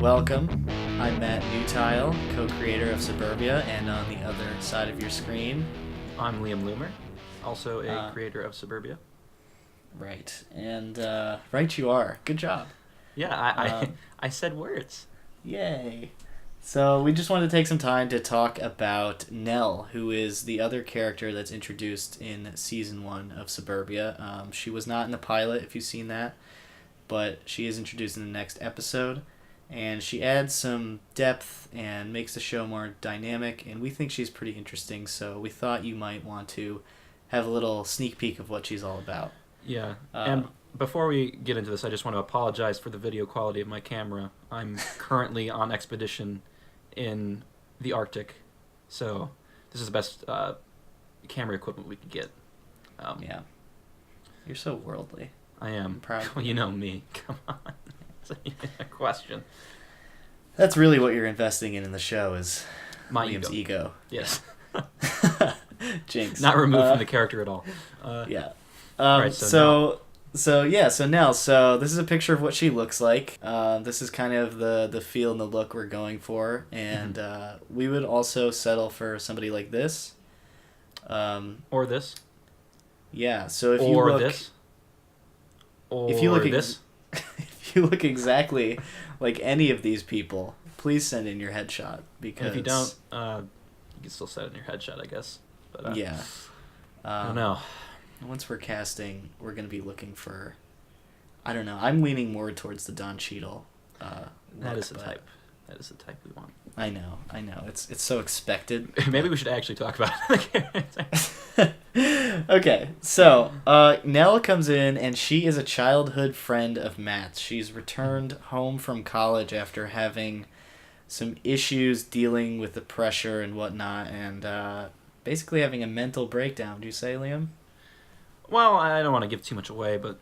welcome. I'm Matt Newtile, co-creator of Suburbia, and on the other side of your screen... I'm Liam Loomer, also a creator of Suburbia. Right, and right you are. Good job. Yeah, I said words. Yay. So we just wanted to take some time to talk about Nelle, who is the other character that's introduced in Season 1 of Suburbia. She was not in the pilot, if you've seen that, but she is introduced in the next episode, and she adds some depth and makes the show more dynamic, and we think she's pretty interesting, so we thought you might want to have a little sneak peek of what she's all about. Yeah, and before we get into this, I just want to apologize for the video quality of my camera. I'm currently on expedition in the Arctic, so this is the best camera equipment we could get. Yeah. You're so worldly. I am. I'm proud. Well, you know me. Come on. It's a question. That's really what you're investing in the show is My Liam's ego. Yes. Jinx. Not removed from the character at all. Yeah. Right, so Nelle. So this is a picture of what she looks like. This is kind of the feel and the look we're going for, and we would also settle for somebody like this. Or this. Yeah. So if you look exactly like any of these people, please send in your headshot because And if you don't, you can still set in your headshot, I guess. But yeah. I don't know. Once we're casting, we're going to be looking for... I don't know. I'm leaning more towards the Don Cheadle That is the type. That is the type we want. I know. It's so expected. Maybe we should actually talk about it. Okay, so Nelle comes in, and she is a childhood friend of Matt's. She's returned home from college after having some issues dealing with the pressure and whatnot, and basically having a mental breakdown. Do you say, Liam? Well, I don't want to give too much away, but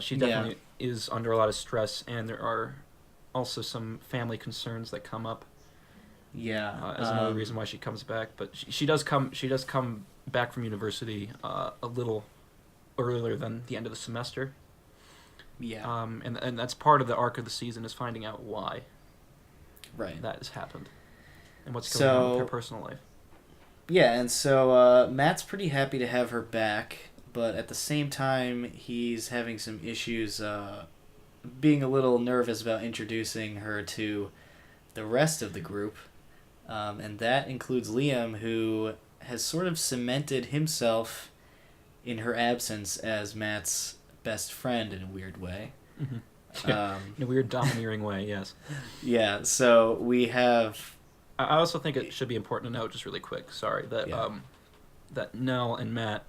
she definitely is under a lot of stress, and there are also some family concerns that come up. Yeah, as another reason why she comes back. But she does come back from university a little earlier than the end of the semester. Yeah. And that's part of the arc of the season is finding out why. Right. That has happened, and what's going on with her personal life. Yeah, and so Matt's pretty happy to have her back. But at the same time, he's having some issues being a little nervous about introducing her to the rest of the group. And that includes Liam, who has sort of cemented himself in her absence as Matt's best friend in a weird way. Mm-hmm. In a weird, domineering way, yes. Yeah, so we have... I also think it should be important to note, just really quick, that Nelle and Matt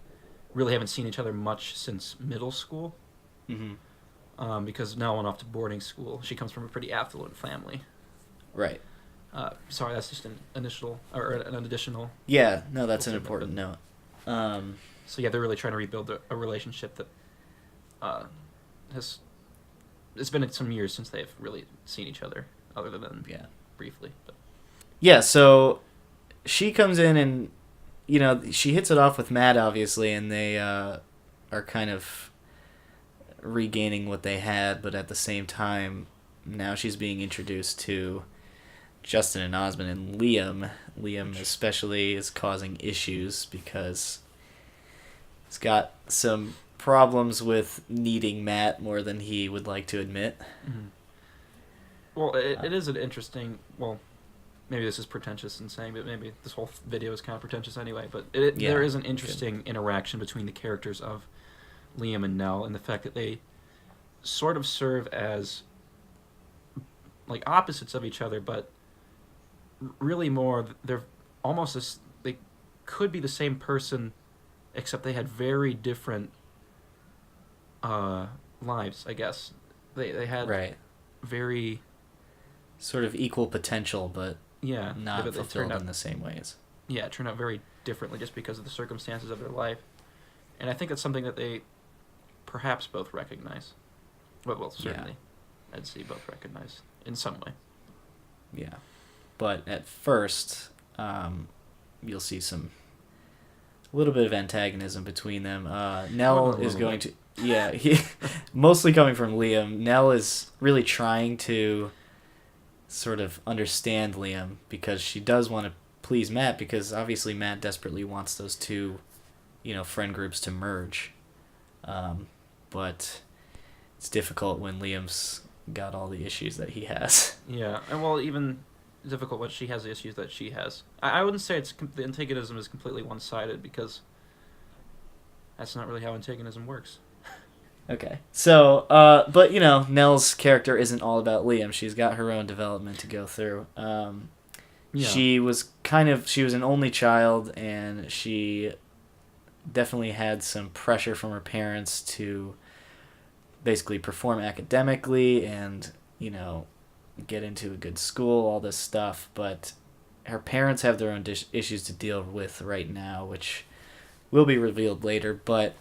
really haven't seen each other much since middle school. Mm-hmm. Because Nelle went off to boarding school. She comes from a pretty affluent family. Right. Sorry, that's just an additional. Yeah, no, that's an important note. So yeah, they're really trying to rebuild a relationship that it's been some years since they've really seen each other, other than briefly. But. Yeah, so she comes in and she hits it off with Matt, obviously, and they are kind of regaining what they had, but at the same time, now she's being introduced to Justin and Osmond and Liam. Liam especially is causing issues because he's got some problems with needing Matt more than he would like to admit. Mm-hmm. Well, it is an interesting... Well, maybe this is pretentious in saying, but maybe this whole video is kind of pretentious anyway, but there is an interesting interaction between the characters of Liam and Nelle, and the fact that they sort of serve as like opposites of each other, but really more, they're almost they could be the same person, except they had very different lives, I guess. They had very... sort of equal potential, but not they fulfilled in the same ways. Yeah, it turned out very differently just because of the circumstances of their life. And I think that's something that they perhaps both recognize. Well, certainly, I'd say both recognize in some way. Yeah. But at first, you'll see a little bit of antagonism between them. Nelle is going to... Yeah, mostly coming from Liam. Nelle is really trying to sort of understand Liam, because she does want to please Matt, because obviously Matt desperately wants those two, friend groups to merge. But it's difficult when Liam's got all the issues that he has. Yeah, and well, even difficult when she has the issues that she has. I wouldn't say the antagonism is completely one-sided, because that's not really how antagonism works. Okay. So, but, Nell's character isn't all about Liam. She's got her own development to go through. Yeah. She was an only child, and she definitely had some pressure from her parents to basically perform academically and, get into a good school, all this stuff. But her parents have their own issues to deal with right now, which will be revealed later. But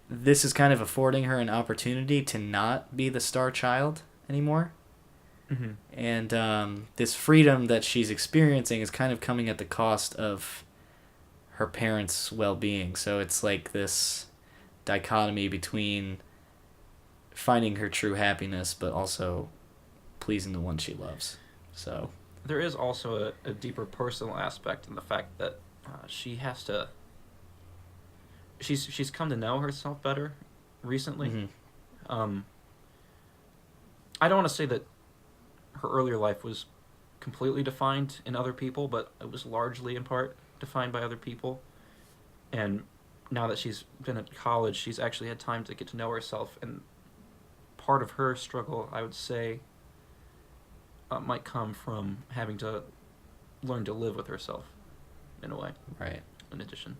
this is kind of affording her an opportunity to not be the star child anymore. Mm-hmm. And this freedom that she's experiencing is kind of coming at the cost of her parents' well-being. So it's like this dichotomy between finding her true happiness, but also pleasing the one she loves. So there is also a deeper personal aspect in the fact that she has to... She's come to know herself better recently. Mm-hmm. I don't want to say that her earlier life was completely defined in other people, but it was largely in part defined by other people. And now that she's been at college, she's actually had time to get to know herself. And part of her struggle, I would say, might come from having to learn to live with herself, in a way. Right. In addition.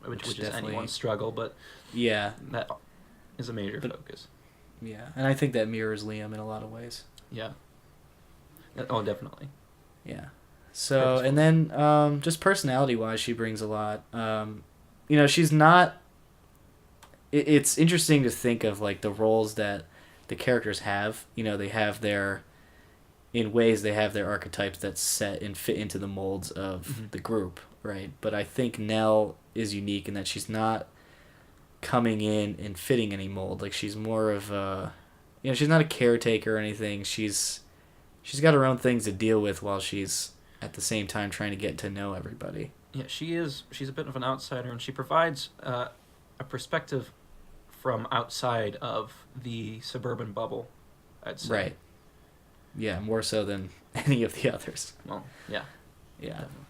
Which is anyone's struggle, but yeah, that is a major focus. Yeah, and I think that mirrors Liam in a lot of ways. Yeah. Oh, definitely. Yeah. So, and then just personality-wise, she brings a lot. She's not... It's interesting to think of, like, the roles that the characters have. They have their... In ways, they have their archetypes that set and fit into the molds of the group, right? But I think Nelle is unique in that she's not coming in and fitting any mold. Like, she's more of a... she's not a caretaker or anything. She's got her own things to deal with while she's at the same time trying to get to know everybody. Yeah, she's a bit of an outsider, and she provides a perspective from outside of the suburban bubble, I'd say. Right. Yeah, more so than any of the others. Well, yeah. Yeah. Definitely.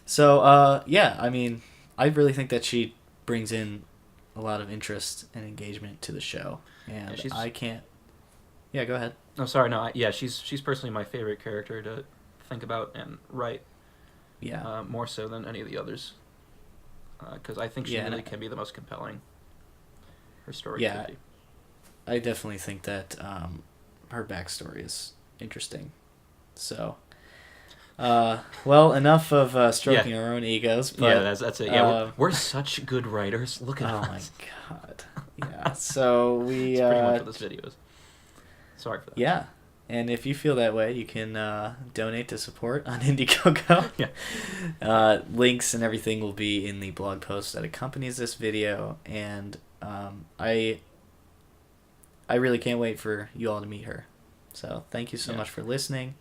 So, I really think that she brings in a lot of interest and engagement to the show. And I can't... Yeah, go ahead. No, sorry, no. She's personally my favorite character to think about and write. Yeah. More so than any of the others. Because I think she really can be the most compelling. Her story could be. I definitely think that her backstory is interesting. So, enough of stroking our own egos. But, yeah, that's it. Yeah, we're such good writers. Look at us. Oh my god. Yeah. So we. That's pretty much what this video is. Sorry for that. Yeah. And if you feel that way, you can donate to support on Indiegogo. Yeah. Links and everything will be in the blog post that accompanies this video. And I really can't wait for you all to meet her. So thank you so much for listening.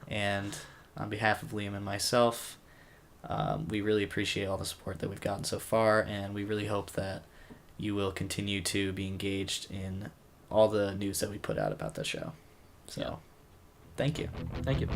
And on behalf of Liam and myself, we really appreciate all the support that we've gotten so far. And we really hope that you will continue to be engaged in all the news that we put out about the show. So, thank you. Thank you.